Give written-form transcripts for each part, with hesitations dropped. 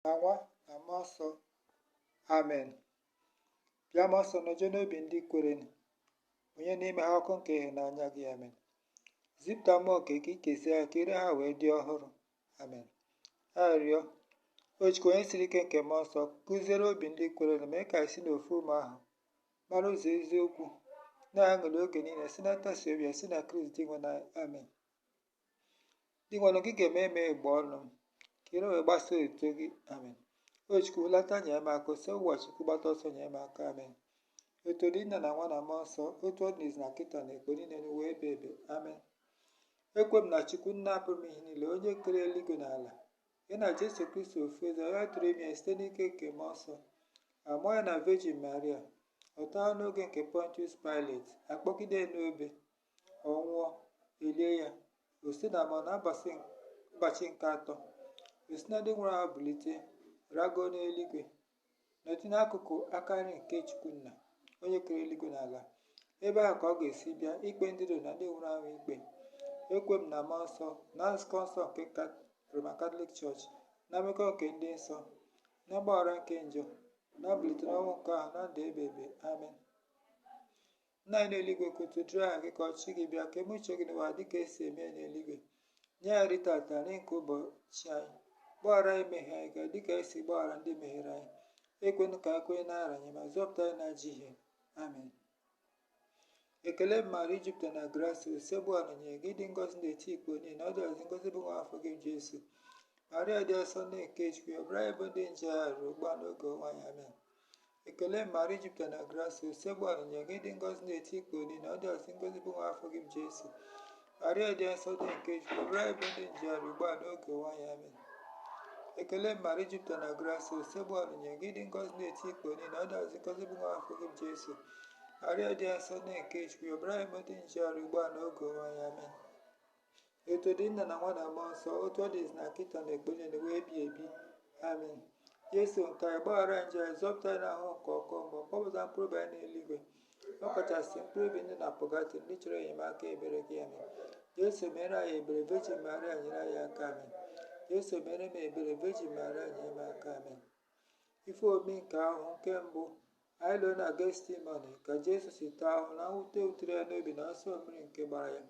na nwa na mmụọ nsọ. Amen. Bịa mmụọ nsọ nọjee n'obi ndị kwere, onye n'ime ha ọkụ nke ịhụnanya gị. Amen. Zipụta mmụọ nke ka ikezie ya ka ire ha wee dị ọhụrụ. Amen. Arịrịọ: o Chukwu onye siri ike nke mmụọ nsọ, kụziere obi ndị kwere mee ka anyị si n'ofu ume ahụ mara ụzọ eziokwu na-aṅụrị oge niile si na ntasi obi ya si na Kristi dị nwe na. Amen. Dị nwenụ gị ga-eme eme egbe ọnụ m ka ire wee gbasa otuto gị. Amen. O Chukwu hulata nyere m aka, ose ụbọchukwu gbata ọsọ nyere m aka. Amen. Otu dị nna na nwa na mmụọ nsọ, otu ọ dị n'izu na kịta na ekwe niile n'ụwa ebe ebe. Amen. Ekwe m na Chukwu nna pụrụ m ihe niile, onye kere eluigwe na ala, ya na Jesu Kristi ofu eze, ya tụrụ ime ya site n'ike nke mmụọ nsọ, amụọ ya na Virgin Maria, ọtara n'oge nke Pontius Pilate, akpọgide n'obe, ọ nwụọ, elie ya, o si na mmụọ n'ụbọchị nke atọ, o si na ndị nwụrụ anwụ bulite, rago n'eluigwe, nọdụ n'akụkụ aka nri nke Chukwu nna, onye kere eluigwe na ala. Ebe ahụ ka ọ ga-esi bịa ikpe ndị ndụ na ndị nwụrụ anwụ ikpe. Ekwe m na mmụọ nsọ, na nzukọ nsọ nke Roman Catholic Church, na mmekọ nke ndị nsọ, na mgbaghara nke njọ, na mbilite n'ọnwụ nke ahụ na ndụ ebe ebe. Amen. Nna anyị n'eluigwe, kwutụdịrị aha gị ka ọchị gị bịa, ka eme uche gị n'ụwa dịka esi eme n'eluigwe. Nye anyị tata nri nke ụbọchị anyị, gbaghara anyị mmehie anyị ga dịka esi gbaghara ndị mehiere anyị. Ekwenụ ka anyị kwenye n'ara anyị, ma zọpụta anyị na-ajọ ihe. Amen. Ekele Maria, Jupụtara na gracia, usekwu ọnụnye gị dị ngọzi n'etiti ikpo niile, na ọ dị ọzi ngọzi bụ nwa afọ gị Jesu. Maria dị asọ nne nke Chukwu, ọbara anyị bụ ndị njegharị ugbu a n'oge ọnwa anyị. Amen. Ekele Maria, Jupụtara na gracia, usekwu ọnụnye gị dị ngọzi n'etiti ikpo niile, na ọ dị ọzi ngọzi bụ nwa afọ gị Jesu. Maria dị asọ nne nke Chukwu, ọbara anyị bụ ndị njegharị ugbu a n'oge ọnwa anyị. Amen. Ekele Maria, Jupụtara na gracia, usekwu ọnụnye gị dị ngọzi n'etiti ikpo niile, na ọ dị ọzi ngọzi bụ nwa afọ gị Jesu. Maria dị asọ nne nke Chukwu, ọbara anyị bụ ndị njegharị ugbu a n'oge ọnwa anyị. Amen. Etu dị nna na nwa na mmụọ nsọ, otu ọ dị na kịta na ekpe niile wee ebi ebi. Amen. Jesu nke anyị, gbaghara njọ anyị, zọpụta anyị n'ahụ nke ọkụ mmụọ, kpọpụta mkpụrụ obi anyị n'eluigwe, ọkachasị mkpụrụ obi ndị na-apụgatị ndị chọrọ enyemaka ebere gị. Amen. Jesu mere anyị ebere, Virgin Maria nyere anyị aka. Amen. Jesu mere m ebere, Virgin Maria nyere m aka. Amen. Ife omi nke ahụ nke mbụ anyị lụrụ na Gethsemane, ka Jesu si taa ahụ na mwute wutere ya n'obi na nsọ mmiri nke gbara ya.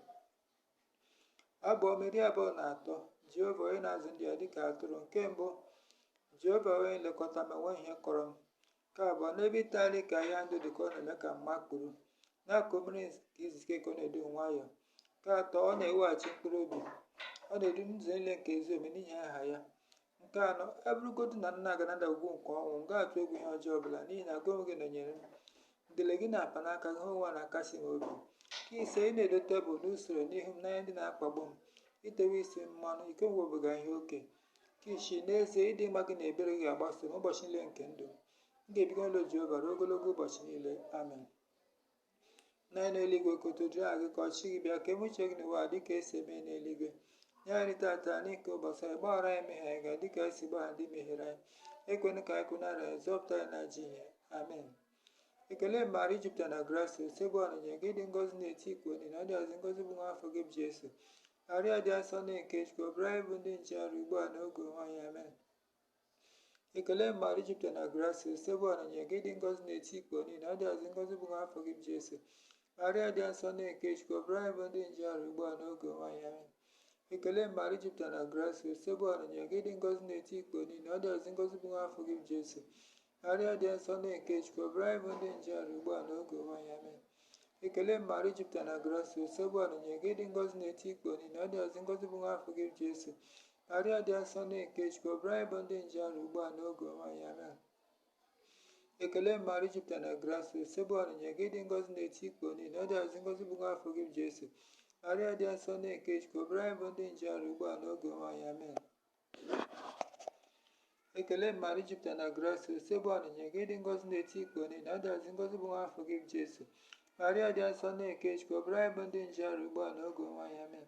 Abụọ iri abụọ na atọ, Jehova onye na-azụ ndị ya dịka atụrụ. Nke mbụ, Jehova onye nlekọta ma nwe ihe kọrọ m. Nke abụọ, n'ebe ịtagharị ka ahịa ndụ dị ka ọ na-eme ka mma kpuru, na-akụ mmiri nke izike ka ọ na-edu nwayọọ. Nke atọ, ọ na-eweghachi mkpụrụ obi, ọ na-edu n'ụzọ niile nke ezi omume n'ihi aha ya. Nke anọ, abụrụgodu na nna aga na ndagwurugwu nke ọnwụ, m ga-atụ egwu ihe ọjọọ ọbụla, n'ihi na gị onwe gị nọnyere m. Ngele gị na mkpanaka gị hụ ụwa na-akasi m obi. Nke ise, ị na-edo tebụl n'usoro n'ihu m n'anya ndị na-akpagbu m, itewe isi mmanụ, ike mwebuga ihe oke. Nke isii, n'ezie ịdị mma gị na ebere gị ga-agbaso m ụbọchị niile nke ndụ m. M ga-ebiga n'ụlọ Jehova ruo ogologo ụbọchị niile. Amen. Nna anyị n'eluigwe, kwutụdịrị aha gị ka ọchị gị bịa, ka eme uche gị n'ụwa dịka esi eme n'eluigwe. Nye anyị tata n'ike ụbọchị anyị, gbaghara anyị mmehie anyị ga dịka esi gbaghara ndị mehiere anyị. Ekwenụ ka anyị kwenara anyị, zọpụta anyị na-ajọ ihe. Amen. Ekele Maria, Jupụtara na gracia, usekwu ọnụnye gị dị ngọzi n'etiti ikpo niile, na ọ dị ọzi ngọzi bụ nwa afọ gị Jesu. Maria dị asọ nne nke Chukwu, ọbara anyị bụ ndị njegharị ugbu a n'oge ọnwa anyị. Amen. Ekele Maria, Jupụtara na gracia, usekwu ọnụnye gị dị ngọzi n'etiti ikpo niile, na ọ dị ọzi ngọzi bụ nwa afọ gị Jesu. Maria dị asọ nne nke Chukwu, ọbara anyị bụ ndị njegharị ugbu a n'oge ọnwa anyị. Amen. Ekele Maria, Jupụtara na gracia, usekwu ọnụnye gị dị ngọzi n'etiti ikpo niile, na ọ dị ọzi ngọzi bụ nwa afọ gị Jesu. Maria dị asọ nne nke Chukwu, ọbara anyị bụ ndị njegharị ugbu a n'oge ọnwa anyị. Amen. Ekele Maria, Jupụtara na gracia, usekwu ọnụnye gị dị ngọzi n'etiti ikpo niile, na ọ dị ọzi ngọzi bụ nwa afọ gị Jesu. Maria dị asọ nne nke Chukwu, ọbara anyị bụ ndị njegharị ugbu a n'oge ọnwa anyị. Amen. Ekele Maria, Jupụtara na gracia, usekwu ọnụnye gị dị ngọzi n'etiti ikpo niile, na ọ dị ọzi ngọzi bụ nwa afọ gị Jesu. Maria dị asọ nne nke Chukwu, ọbara anyị bụ ndị njegharị ugbu a n'oge ọnwa anyị. Amen. Ekele Maria, Jupụtara na gracia, usekwu ọnụnye gị dị ngọzi n'etiti ikpo niile, na ọ dị ọzi ngọzi bụ nwa afọ gị Jesu. Maria dị asọ nne nke Chukwu, ọbara anyị bụ ndị njegharị ugbu a n'oge ọnwa anyị. Amen.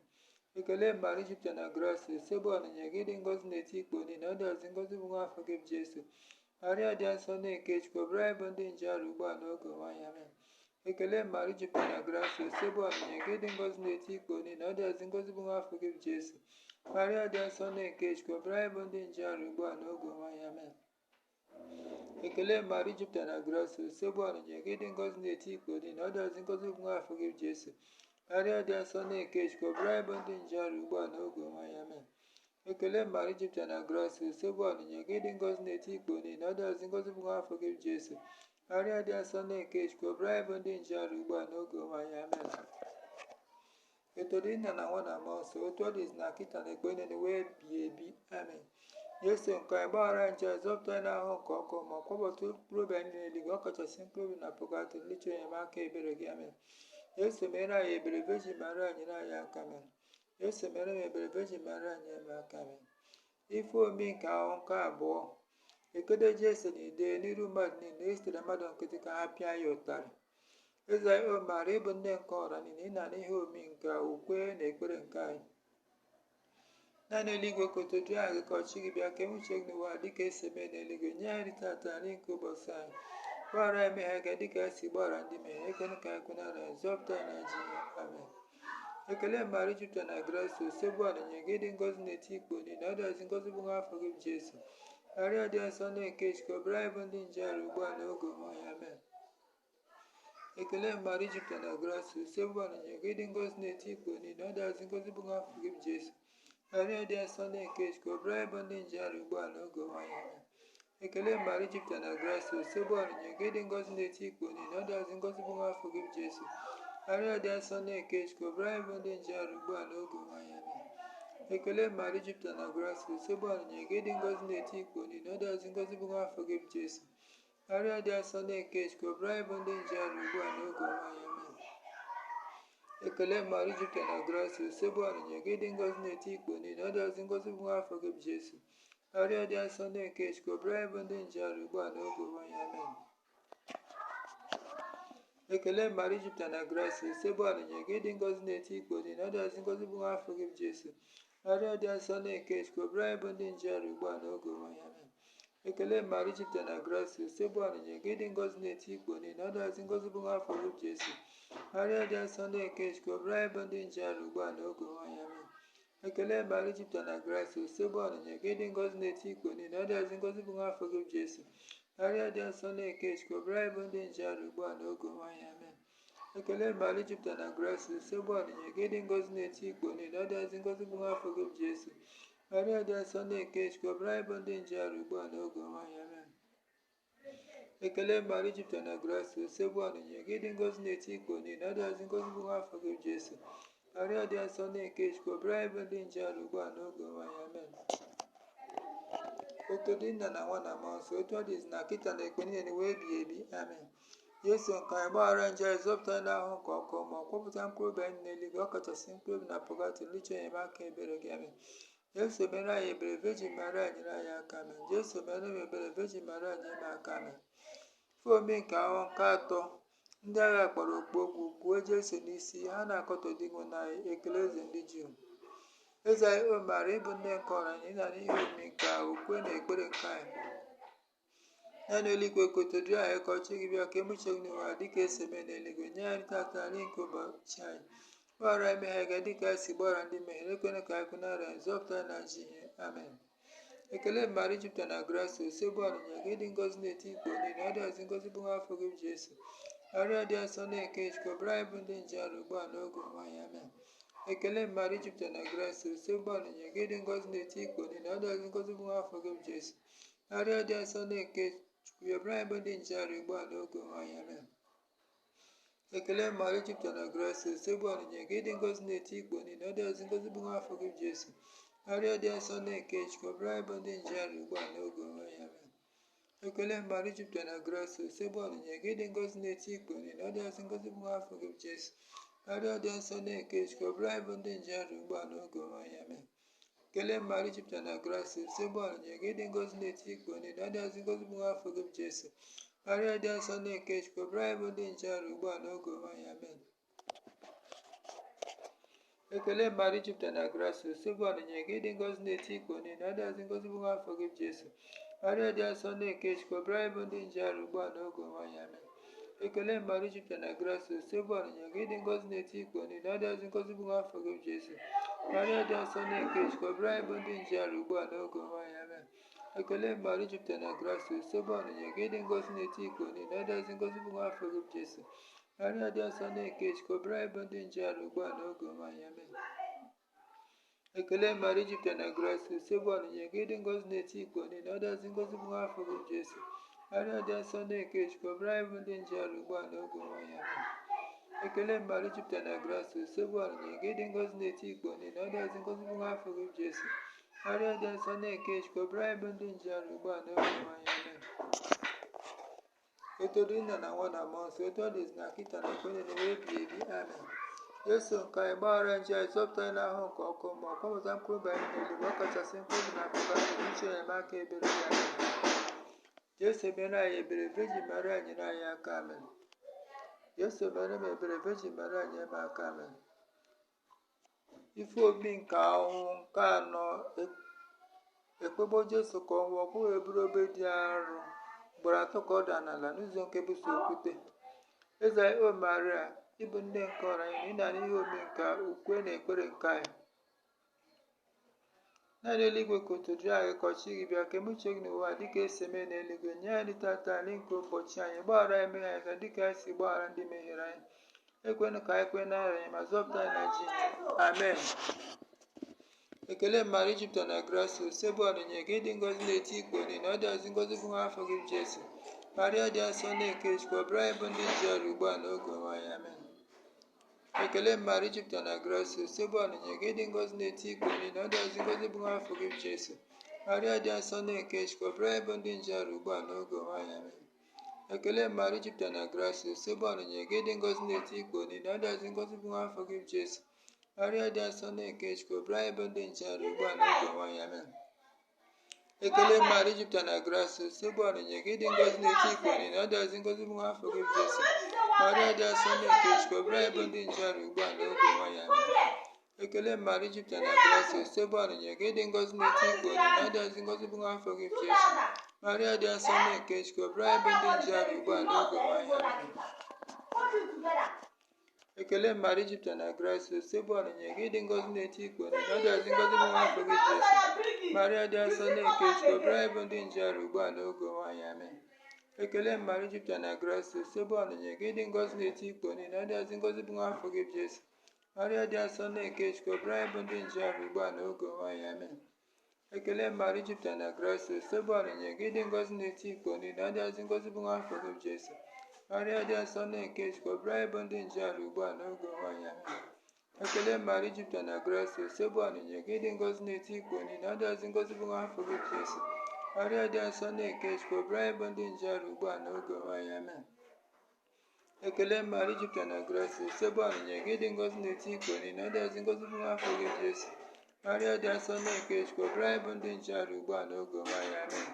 Ekele Maria, Jupụtara na gracia, usekwu ọnụnye gị dị ngọzi n'etiti ikpo niile, na ọ dị ọzi ngọzi bụ nwa afọ gị Jesu. Maria dị asọ nne nke Chukwu, ọbara anyị bụ ndị njegharị ugbu a n'oge ọnwa anyị. Amen. Ekele Maria, Jupụtara na gracia, usekwu ọnụnye gị dị ngọzi n'etiti ikpo niile, na ọ dị ọzi ngọzi bụ nwa afọ gị Jesu. Maria dị asọ nne nke Chukwu, ọbara anyị bụ ndị njegharị ugbu a n'oge ọnwa anyị. Amen. Ekele Mari jupụtara na grace, usekwu ọnịnya gị dị ngọzi n'eti ikpo dị na ọ dịọzi ngọzi bụ nwa afọ gị Jesu. Arịa dị asọ na-eke Chukwu, ọbara ịbụ ndị nje ọrụ ugbu a n'oge ọnwa ya mee. Ekele Mari jupụtara na grace, usekwu ọnịnya gị dị ngọzi n'eti ikpo dị na ọ dịọzi ngọzi bụ nwa afọ gị Jesu. Arịa dị asọ na-eke Chukwu, ọbara ịbụ ndị nje ọrụ ugbu a n'oge ọnwa ya mee. Etodi nna na nwa na mmụọ nsọ, otu ọ dịzi na kịta na ekpe niile wee bie ebi. Amen. Yesu nke anyị gbaghara nje, zọpụta anyị n'ahụ nke ọkụ, ma kwọbata mkpụrụ obi anyị n'eluigwe, ọkachasị mkpụrụ obi na pụgatị nlicha enyemaka ebere gị. Amen. Yesu mere anyị ebere, Virgin Maria nyere anyị aka. Amen. Yesu mere m ebere, Virgin Maria nyere m aka. Amen. Ife omi nke ahụ nke abụọ, ekede Jesu na ide n'iru mmadụ niile, esitere mmadụ nkịtị ka ha pịa ya ụtarị. Eze anyị o maara ịbụ nne nke ọra niile, ị na ihe omi nke ukwe na ekpere nke anyị. Naanị eluigwe kotodu anyị ka ọchị gị bịa, ka enwuche gị n'ụwa dịka esi eme n'eluigwe. Nye anyị tata nri nke ụbọchị anyị. Gbaghara anyị mmehie anyị dịka esi gbaghara ndị mmehie, ekwela ka anyị kwenara anyị, zọpụta anyị na ji. Amen. Ekele Mari jupụtara na grace, usekwu ọnịnya gị dị ngọzi n'eti ikpo niile, ọ dịọzi ngọzi bụ nwa afọ gị Jesu. Arịa dị asọ na-eke Chukwu, ọbara anyị bụ ndị nje ọrụ ugbu a n'oge ọnwa ya. Amen. Ekele Mari jupụtara na grace, usekwu ọnịnya gị dị ngọzi n'eti ikpo niile, ọ dịọzi ngọzi bụ nwa afọ gị Jesu. Arịa dị asọ na-eke Chukwu, ọbara anyị bụ ndị nje ọrụ ugbu a n'oge ọnwa ya. Amen. Ekele Mari jupụtara na grace, usekwu ọnịnya gị dị ngọzi n'eti ikpo niile, ọ dịọzi ngọzi bụ nwa afọ gị Jesu. Arịa dị asọ na-eke Chukwu, ọbara anyị bụ ndị nje ọrụ ugbu a n'oge ọnwa ya. Amen. Ekele Mari jupụtara na grace, usekwu ọnịnya gị dị ngọzi n'eti ikpo niile, ọ dịọzi ngọzi bụ nwa afọ gị Jesu. Arịa dị asọ na-eke Chukwu, ọbara anyị bụ ndị nje ọrụ ugbu a n'oge ọnwa ya. Amen. Ekele Mari jupụtara na grace, usekwu ọnịnya gị dị ngọzi n'eti ikpo niile, ọ dịọzi ngọzi bụ nwa afọ gị Jesu. Arịa dị asọ na-eke Chukwu, ọbara anyị bụ ndị nje ọrụ ugbu a n'oge ọnwa ya. Amen. Ekele Mari jupụtara na grace, usekwu ọnịnya gị dị ngọzi n'eti ikpo niile, ọ dịọzi ngọzi bụ nwa afọ gị Jesu. Arịa dị asọ na-eke Chukwu, ọbara anyị bụ ndị nje ọrụ ugbu a n'oge ọnwa ya. Amen. Ekele Mari jupụtara na grace, usekwu ọnịnya gị dị ngọzi n'eti ikpo niile, ọ dịọzi ngọzi bụ nwa afọ gị Jesu. Arịa dị asọ na-eke Chukwu, ọbara anyị bụ ndị nje ọrụ ugbu a n'oge ọnwa ya. Amen. Ekele Mari jupụtara na grace, usekwu ọnịnya gị dị ngọzi n'eti ikpo niile, ọ dịọzi ngọzi bụ nwa afọ gị Jesu. Arịa dị asọ na-eke Chukwu, ọbara anyị bụ ndị nje ọrụ ugbu a n'oge ọnwa ya. Amen. Ekele Mari jupụtara na grace, usekwu ọnịnya gị dị ngọzi n'eti ikpo niile, ọ dịọzi ngọzi bụ nwa afọ gị Jesu. Arịa dị asọ na-eke Chukwu, ọbara anyị bụ ndị nje ọrụ ugbu a n'oge ọnwa ya. Amen. Ekele Mari jupụtara na grace, usekwu ọnịnya gị dị ngọzi n'eti ikpo niile, ọ dịọzi ngọzi bụ nwa afọ gị Jesu. Arịa dị asọ na-eke Chukwu, ọbara anyị bụ ndị nje ọrụ ugbu a n'oge ọnwa ya. Amen. Etodi nna na nwa na mmụọ nsọ, otu ọ dịzi na kịta na ekpe niile wee bie ebi. Amen. Yesu nke anyị gbaghara nje, zọpụta anyị n'ahụ nke ọkụ, ma kwọpụta mkpụrụ obi anyị n'eluigwe, ọkachasị mkpụrụ obi na pụgatị nlicha enyemaka ebere gị. Amen. Jesu mere anyị ebere, Virgin Maria nyere anyị aka. Amen. Jesu mere m ebere, Virgin Maria nyere m aka. Amen. Fomi nke ahụ nke atọ, ndị agha kpọrọ okpu okwu kwuo Jesu n'isi, ha na-akọtọ dịnwụ na ekele eze ndị Juu. Eze anyị o maara ịbụ nne nke ọra anyị, na ihe omi nke ukwe na ekpere nke anyị. Naanị eluigwe kotodu anyị ka ọchị gị bịa, ka emuche gị n'ụwa dịka esi eme n'eluigwe. Nye anyị tata nri nke ụbọchị anyị. Gbaghara anyị mmehie anyị dịka esi gbaghara ndị mmehie, ekwela ka anyị kwenara anyị, zọpụta anyị na ji ihe. Amen. Ekele Mari jupụtara na grace, usekwu ọnịnya gị dị ngọzi n'eti ikpo niile, ọ dịọzi ngọzi bụ nwa afọ gị Jesu. Arịa dị asọ na-eke Chukwu, ọbara anyị bụ ndị nje ọrụ ugbu a n'oge ọnwa ya. Amen. Ekele Mari jupụtara na grace, usekwu ọnịnya gị dị ngọzi n'eti ikpo niile, ọ dịọzi ngọzi bụ nwa afọ gị Jesu. Arịa dị asọ na-eke Chukwu, ọbara anyị bụ ndị nje ọrụ ugbu a n'oge ọnwa ya. Amen. Ekele Mari jupụtara na grace, usekwu ọnịnya gị dị ngọzi n'eti ikpo niile, ọ dịọzi ngọzi bụ nwa afọ gị Jesu. Arịa dị asọ na-eke Chukwu, ọbara anyị bụ ndị nje ọrụ ugbu a n'oge ọnwa ya. Amen. Ekele Mari jupụtara na grace, usekwu ọnịnya gị dị ngọzi n'eti ikpo niile, ọ dịọzi ngọzi bụ nwa afọ gị Jesu. Arịa dị asọ na-eke Chukwu, ọbara anyị bụ ndị nje ọrụ ugbu a n'oge ọnwa ya. Amen. Ekele Mari jupụtara na grace, usekwu ọnịnya gị dị ngọzi n'eti ikpo niile, ọ dịọzi ngọzi bụ nwa afọ gị Jesu. Arịa dị asọ na-eke Chukwu, ọbara anyị bụ ndị nje ọrụ ugbu a n'oge ọnwa ya. Amen. Ekele Mari jupụtara na grace, usekwu ọnịnya gị dị ngọzi n'eti ikpo niile, ọ dịọzi ngọzi bụ nwa afọ gị Jesu. Arịa dị asọ na-eke Chukwu, ọbara anyị bụ ndị nje ọrụ ugbu a n'oge ọnwa ya. Amen. Ekele Mari jupụtara na grace, usekwu ọnịnya gị dị ngọzi n'eti ikpo niile, ọ dịọzi ngọzi bụ nwa afọ gị Jesu. Arịa dị asọ na-eke Chukwu, ọbara anyị bụ ndị nje ọrụ ugbu a n'oge ọnwa ya. Amen. Ekele Maria jupụtara na grace, nsogbu ọnụnye gị dị ngọzi n'etiti ikpo niile, ọdịọzi ngọzi bụ nwa afọ gị Jesu. Maria dị nsọ na-eke Chukwu, ọbara anyị bụ ndị nje ala ugbu a n'oge ọnwa anyị. Amen. Ekele Maria jupụtara na grace, nsogbu ọnụnye gị dị ngọzi n'etiti ikpo niile, ọdịọzi ngọzi bụ nwa afọ gị Jesu. Maria dị nsọ na-eke Chukwu, ọbara anyị bụ ndị nje ala ugbu a n'oge ọnwa anyị. Amen. Ekele Maria jupụtara na grace, nsogbu ọnụnye gị dị ngọzi n'etiti ikpo niile, ọdịọzi ngọzi bụ nwa afọ gị Jesu. Maria dị nsọ na-eke Chukwu, ọbara anyị bụ ndị nje ala ugbu a n'oge ọnwa anyị. Amen. Eto dị nna na nwa na mmụọ nsọ, eto ọ dịzi na kịta na ekwenye na wee bi ebi. Amen. Jesu nke anyị gbaghara nje anyị, zọpụta anyị n'ahụ nke ọkụ ma ọ kpọpụta mkpụrụ obi anyị n'eluigwe, ọ kachasị mkpụrụ obi na akụkọ anyị uche enyemaka ebere ya. Jesu mere anyị ebere, Virgin Maria nyere anyị aka. Amen. Jesu mere m ebere, Virgin Maria nyere m aka. Amen. Ife obi nke ahụhụ nke anọ, ekpegbo Jesu ka ọ nwụọ, ọbụghị eburu obe dị arọ ugboro atọ ka ọ daa n'ala n'ụzọ nke bụ so okwute. Eze anyị, o Maria, ịbụ nne nke ọra anyị, ị na-anụ ihe omi nke ukwe na ekpere nke anyị. Naanị eluigwe ka otu dị anyị ka ọchị gị bịa, ka emuche gị n'ụwa dịka esi eme n'eluigwe. Nye anyị tata anyị nke ụbọchị anyị, gbaghara anyị mmehie anyị dịka anyị si gbaghara ndị mehiere anyị. Ekwenụ ka anyị kwe n'ara anyị, ma zọpụta anyị na ji. Amen. Ekele Maria jupụtara na grace, nsogbu ọnụnye gị dị ngọzi n'etiti ikpo niile, ọdịọzi ngọzi bụ nwa afọ gị Jesu. Maria dị nsọ na-eke Chukwu, ọbara anyị bụ ndị nje ala ugbu a n'oge ọnwa anyị. Amen. Ekele Maria jupụtara na grace, nsogbu ọnụnye gị dị ngọzi n'etiti ikpo niile, ọdịọzi ngọzi bụ nwa afọ gị Jesu. Maria dị nsọ na-eke Chukwu, ọbara anyị bụ ndị nje ala ugbu a n'oge ọnwa anyị. Amen. Ekele Maria jupụtara na grace, nsogbu ọnụnye gị dị ngọzi n'etiti ikpo niile, ọdịọzi ngọzi bụ nwa afọ gị Jesu. Maria dị nsọ na-eke Chukwu, ọbara anyị bụ ndị nje ala ugbu a n'oge ọnwa anyị. Amen. Ekele Maria jupụtara na grace, nsogbu ọnụnye gị dị ngọzi n'etiti ikpo niile, ọdịọzi ngọzi bụ nwa afọ gị Jesu. Maria dị nsọ na-eke Chukwu, ọbara anyị bụ ndị nje ala ugbu a n'oge ọnwa anyị. Amen. Ekele Maria jupụtara na grace, nsogbu ọnụnye gị dị ngọzi n'etiti ikpo niile, ọdịọzi ngọzi bụ nwa afọ gị Jesu. Maria dị nsọ na-eke Chukwu, ọbara anyị bụ ndị nje ala ugbu a n'oge ọnwa anyị. Amen. Ekele Maria jupụtara na grace, nsogbu ọnụnye gị dị ngọzi n'etiti ikpo niile, ọdịọzi ngọzi bụ nwa afọ gị Jesu. Maria dị nsọ na-eke Chukwu, ọbara anyị bụ ndị nje ala ugbu a n'oge ọnwa anyị. Amen. Ekele Maria jupụtara na grace, nsogbu ọnụnye gị dị ngọzi n'etiti ikpo niile, ọdịọzi ngọzi bụ nwa afọ gị Jesu. Maria dị nsọ na-eke Chukwu, ọbara anyị bụ ndị nje ala ugbu a n'oge ọnwa anyị. Amen. Ekele Maria jupụtara na grace, nsogbu ọnụnye gị dị ngọzi n'etiti ikpo niile, ọdịọzi ngọzi bụ nwa afọ gị Jesu. Maria dị nsọ na-eke Chukwu, ọbara anyị bụ ndị nje ala ugbu a n'oge ọnwa anyị. Amen. Ekele Maria jupụtara na grace, nsogbu ọnụnye gị dị ngọzi n'etiti ikpo niile, ọdịọzi ngọzi bụ nwa afọ gị Jesu. Maria dị nsọ na-eke Chukwu, ọbara anyị bụ ndị nje ala ugbu a n'oge ọnwa anyị. Amen. Ekele Maria jupụtara na grace, nsogbu ọnụnye gị dị ngọzi n'etiti ikpo niile, ọdịọzi ngọzi bụ nwa afọ gị Jesu. Maria dị nsọ na-eke Chukwu, ọbara anyị bụ ndị nje ala ugbu a n'oge ọnwa anyị. Amen.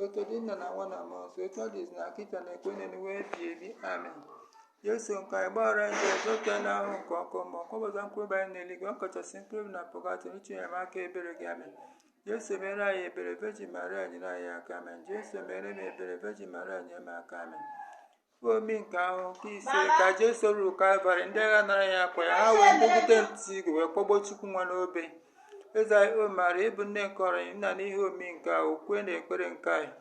Otu dị nna na nwa na mmụọ nsọ, etu ọ dịzi na kịta na ekwenye na wee bi ebi. Amen. Jesu nke anyị gbaghara nje anyị, zọpụta anyị n'ahụ nke ọkụ ma ọ kpọpụta mkpụrụ obi anyị n'eluigwe, ọ kachasị mkpụrụ obi na pụgatị uche enyemaka ebere gị. Amen. Jesu mere anyị ebere, Virgin Maria nyere anyị aka. Amen. Jesu mere m ebere, Virgin Maria nyere m aka. Amen. Omi nke ahụ nke ise, ka Jesu ruru Kalvarị, ndị agha nara ya akwa ya, ha wee gbugide ntị igwe wee kpọgbo Chukwu nwa n'obe. Eze anyị, o Maria, ịbụ nne nke ọra anyị, nna n'ihe omi nke ahụ ukwe na ekpere nke anyị.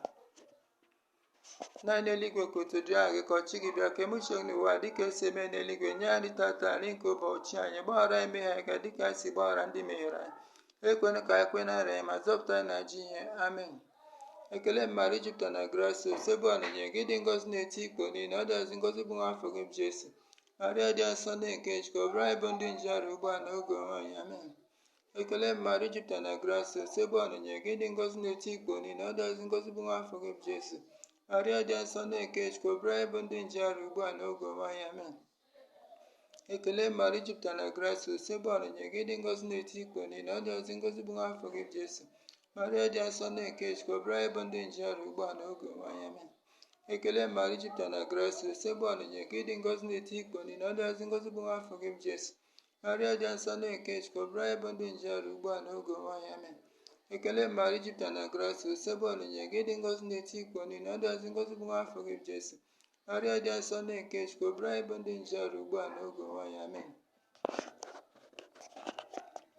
Naanị eluigwe ka otu dị anyị ka ọchị gị bịa, ka emuche gị n'ụwa dịka esi eme n'eluigwe. Nye anyị tata anyị nke ụbọchị anyị, gbaghara anyị mmehie anyị dịka anyị si gbaghara ndị mehiere anyị. Ekwenụ ka anyị kwe n'ara anyị, ma zọpụta anyị na ajọ ihe. Amen. Ekele Maria jupụtara na grace, nsogbu ọnụnye gị dị ngọzi n'etiti ikpo niile, ọdịọzi ngọzi bụ nwa afọ gị Jesu. Maria dị nsọ na-eke Chukwu, ọbara anyị bụ ndị nje ala ugbu a n'oge ọnwa anyị. Amen. Ekele Maria jupụtara na grace, nsogbu ọnụnye gị dị ngọzi n'etiti ikpo niile, ọdịọzi ngọzi bụ nwa afọ gị Jesu. Maria dị nsọ na-eke Chukwu, ọbara anyị bụ ndị nje ala ugbu a n'oge ọnwa anyị. Amen. Ekele Maria jupụtara na grace, nsogbu ọnụnye gị dị ngọzi n'etiti ikpo niile, ọdịọzi ngọzi bụ nwa afọ gị Jesu. Maria dị nsọ na-eke Chukwu, ọbara anyị bụ ndị nje ala ugbu a n'oge ọnwa anyị. Amen. Ekele Maria jupụtara na grace, nsogbu ọnụnye gị dị ngọzi n'etiti ikpo niile, ọdịọzi ngọzi bụ nwa afọ gị Jesu. Maria dị nsọ na-eke Chukwu, ọbara anyị bụ ndị nje ala ugbu a n'oge ọnwa anyị. Amen. Ekele Maria jupụtara na grace, nsogbu ọnụnye gị dị ngọzi n'etiti ikpo niile, ọdịọzi ngọzi bụ nwa afọ gị Jesu. Maria dị nsọ na-eke Chukwu, ọbara anyị bụ ndị nje ala ugbu a n'oge ọnwa anyị. Amen.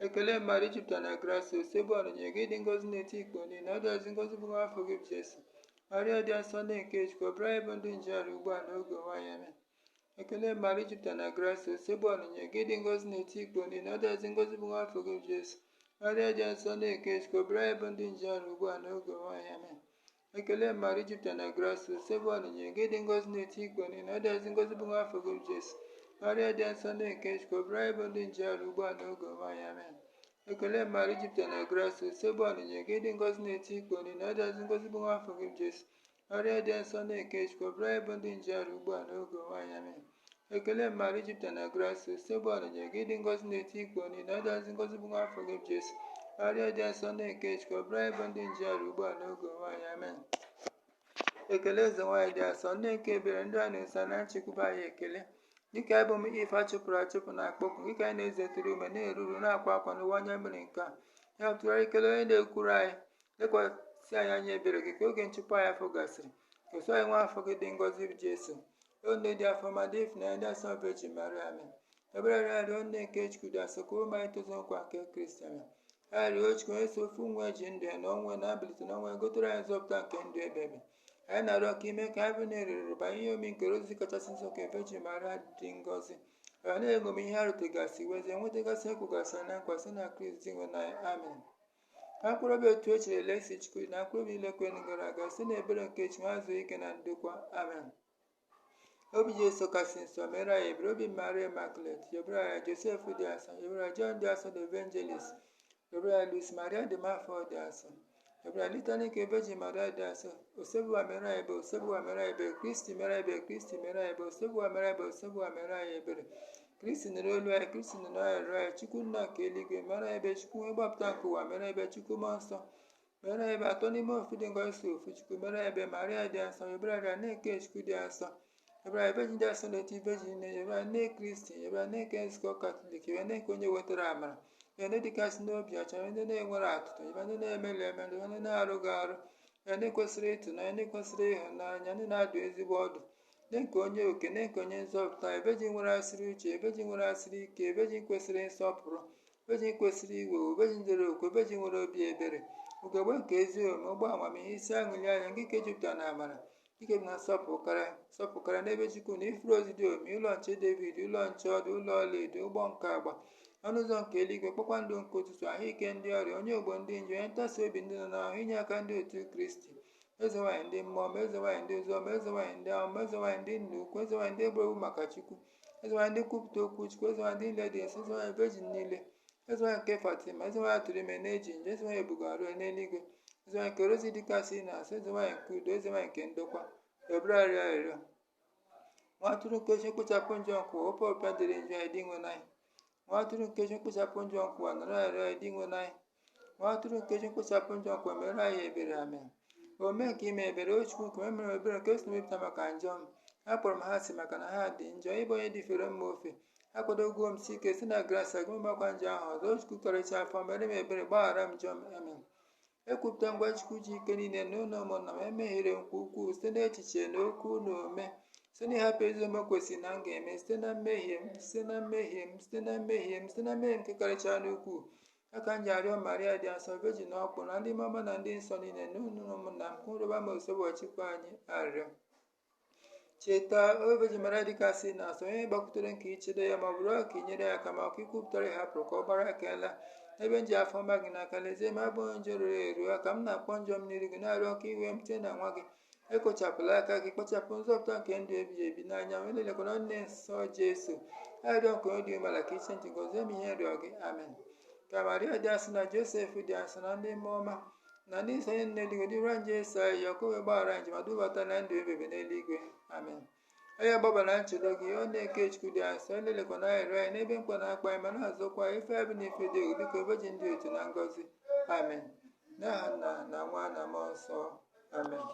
Ekele Maria jupụtara na grace, ose bụ ọnụnye gị dị ngọzi n'etiti ikpo niile, ọ dịazị ngọzi bụ nwa afọ gị bụ Jesu. Maria dị asọ nne nke Chukwu, ọbara anyị bụ ndị njehie ugbu a na oge ọnwa anyị. Amen. Ekele Maria jupụtara na grace, ose bụ ọnụnye gị dị ngọzi n'etiti ikpo niile, ọ dịazị ngọzi bụ nwa afọ gị bụ Jesu. Maria dị asọ nne nke Chukwu, ọbara anyị bụ ndị njehie ugbu a na oge ọnwa anyị. Amen. Ekele Maria jupụtara na grace, ose bụ ọnụnye gị dị ngọzi n'etiti ikpo niile, ọ dịazị ngọzi bụ nwa afọ gị bụ Jesu. Maria dị asọ nne nke Chukwu, ọbara anyị bụ ndị njehie ugbu a na oge ọnwa anyị. Amen. Ekele Maria jupụtara na grace, ose bụ ọnụnye gị dị ngọzi n'etiti ikpo niile, ọ dịazị ngọzi bụ nwa afọ gị bụ Jesu. Maria dị asọ nne nke Chukwu, ọbara anyị bụ ndị njehie ugbu a na oge ọnwa anyị. Amen. Ekele Maria jupụtara na grace, ose bụ ọnụnye gị dị ngọzi n'etiti ikpo niile, ọ dịazị ngọzi bụ nwa afọ gị bụ Jesu. Maria dị asọ nne nke Chukwu, ọbara anyị bụ ndị njehie ugbu a na oge ọnwa anyị. Amen. Ekele eze nwaanyị dị asọ, nne nke ebere, ndị a na-eso na nchekwube anyị ekele. Dịka anyị bụ m ife achụpụrụ achụpụ na akpọkụ, dịka anyị na-ezetụrụ ume na-eruru na-akwa akwa n'ụwa anya mmiri nke a, ya tụgharị ekele onye na-ekwuru anyị, lekwasị anyị anya ebere gị ka oge nchụpụ anyị afọ gasịrị. Keso anyị nwa afọ gị dị ngọzi bụ Jesu, onye dị afọ ma dị ifunanya ndị asọ Virgin Mary. Amen. Ebere rịarịọ nne nke Chukwu dị asọ ka ụmụ anyị tozu nkwa nke Kristi. Amen. Arịrịọ Chukwu onye so ofu nwa ji ndụ ya na ọnwụ na-abilite n'ọnwụ gotere anyị nzọpụta nke ndụ ebe ebe. Anyị na-arịọ ka ime ka anyị bụ na-eruru banye ihe omi nke ozi kachasị nsọ nke Virgin Mary dị ngọzi, ọ na-egomi ihe arụtegasị wezie nwetagasị ekwugasị na nkwasị na Kristi nwe na Amen. Ha mkpụrụ obi otu o chere Lesi Chukwu na mkpụrụ obi ile kwen gara aga si na ebere nke Chukwu azụ ike na ndokwa. Amen. Obi Jesu kasị nsọ mere anyị ebere, obi Maria Immaculate, yobere anyị Josef dị asọ, yobere John dị asọ the Evangelist, yobere Luis Maria dị Mafọ dị asọ, yobere Litany nke Virgin Maria dị asọ, Osebuwa mere anyị ebere, Osebuwa mere anyị ebere, Kristi mere anyị ebere, Kristi mere anyị ebere, Osebuwa mere anyị ebere, Osebuwa mere anyị ebere. Kristi nụrụ olu anyị, Kristi nụrụ anyị rịọ anyị, Chukwu nna nke eluigwe mere anyị ebere, Chukwu nwe gbapụta nke ụwa mere anyị ebere, Chukwu mmụọ nsọ mere anyị ebere, atọ n'ime ofu dị ngọzi so ofu Chukwu mere anyị ebere. Maria dị asọ, yobere anyị nne nke Chukwu dị asọ, yobere anyị Virgin dị asọ n'etiti Virgin nne, yobere anyị nne Kristi, yobere anyị nne nke nzukọ Katọlik, yobere nne nke onye wetara amara, yobere ndị dịkasị n'obi ọcha, ndị na-enwere atụtụ, yobere ndị na-emeli emeli, ndị na-arụghị arụ, yobere ndị kwesịrị ịtụnanya, ndị kwesịrị ịhụnanya, ndị na-adụ ezigbo ọdụ, ndị nke onye oke, ndị nke onye nzọpụta, Virgin nwere asịrị uche, Virgin nwere asịrị ike, Virgin kwesịrị nsọpụrụ, Virgin kwesịrị iwe, Virgin zere okwe, Virgin nwere obi ebere, ugegbe nke ezi omume, ụgbọ amamihe, isi aṅụli anya, nke ike jupụtara na amara, ike bụ na nsọpụkara n'ebe Chukwu na ifuru ozi dị omimi, ụlọ nche David, ụlọ nche ọdụ, ụlọ ọlaedo, ụgbọ nke agba, ọnụ ụzọ nke eluigwe, kpakpando nke ụtụtụ, ahụike ndị ọrịa, onye ogbo ndị nje, onye ntasi obi ndị nọ n'ahụ, inye aka ndị otu Kristi, eze nwaanyị ndị mmụọ, eze nwaanyị ndị oziọma, eze nwaanyị ndị ahụma, eze nwaanyị ndị nna ukwu, eze nwaanyị ndị egberegbu maka Chukwu, eze nwaanyị ndị kwupụta okwu Chukwu, eze nwaanyị ndị niile dị nsọ, eze nwaanyị Virgin niile, eze nwaanyị nke Fatima, eze nwaanyị atụrụ ime na-eji nje, eze nwaanyị ebugara n'eluigwe, eze nwaanyị nke rozi dịkasị na asọ, eze nwaanyị nke udo, eze nwaanyị nke ndokwa, yobere arịọ arịrịọ. Nwa atụrụ nke Chukwu kpochapụ njọ nke ụwa, ope ọpịa dịrị njọ anyị dị nwe n'anyị. Nwa atụrụ nke Chukwu kpochapụ njọ nke ụwa, nọrọ arịọ anyị dị nwe n'anyị. Nwa atụrụ nke Chukwu kpochapụ njọ nke ụwa, mere anyị ebere. Amen. Ome nke ime ebere, o Chukwu nke mere ebere nke esi mepụta maka njọ m, akpọrọ m ha asị maka na ha dị njọ, ịbụ onye dịfere mma ofe, akwadogo m si ike si na grace agụ gbakwa njọ ahụ ọzọ. O Chukwu karịchaa afọ mere m ebere, gbaghara m njọ m. Amen. Ekwupụta ngwa Chukwu ji ike niile n'ụlọ ụmụnna m, emehiere m kwa ukwuu site n'echiche na okwu na ome, site n'ịhapụ ezi omume kwesịrị na m ga-eme, site na mmehie m nke karịchara n'ukwuu. Aka m ji arịọ Maria dị asọ, Virgin ọkpụ na ndị mama na ndị nsọ niile n'ụlọ ụmụnna m, ka nrụba ma Osebuwa Chukwu anyị arịọ. Cheta o Virgin Maria dịkasị na asọ, onye gbakwutere nke ichedo ya ma ọ bụrụ ka inyere ya aka, ma ọkụ ikwupụtara ịhapụrụ ka ọ gbara akala n'ebe nji afọ mma gị n'aka. Lezie m abụghị njọ ruru eru aka m na-akpọ njọ m n'iru gị, na-arịọ ka iwe m site na nwa gị, ekochapụla aka gị, kpochapụ nzọpụta nke ndụ ebighị ebi n'anya m, elelekwana nne nsọ Jesu, arịọ nke onye dị umeala ka iche ntị, gọzie m ihe rịọ gị. Amen. Ka Maria dị asọ na Josef dị asọ na ndị mmụọ ọma na ndị nsọ nne eluigwe dịra nje eso anyị, ọkụ wee gbaghara njem ma dubata na ndụ ebebe n'eluigwe. Amen. Onye gbabara nchedo gị, ọ na-eke Chukwu dị asọ, elelekwana arịrịọ anyị n'ebe mkpa na-akpa anyị, ma na-azọkwa ife abụ na ife dị egwu dịka Virgin dị otu na ngọzi. Amen. N'aha Nna na Nwa na Mmụọ Nsọ. Amen.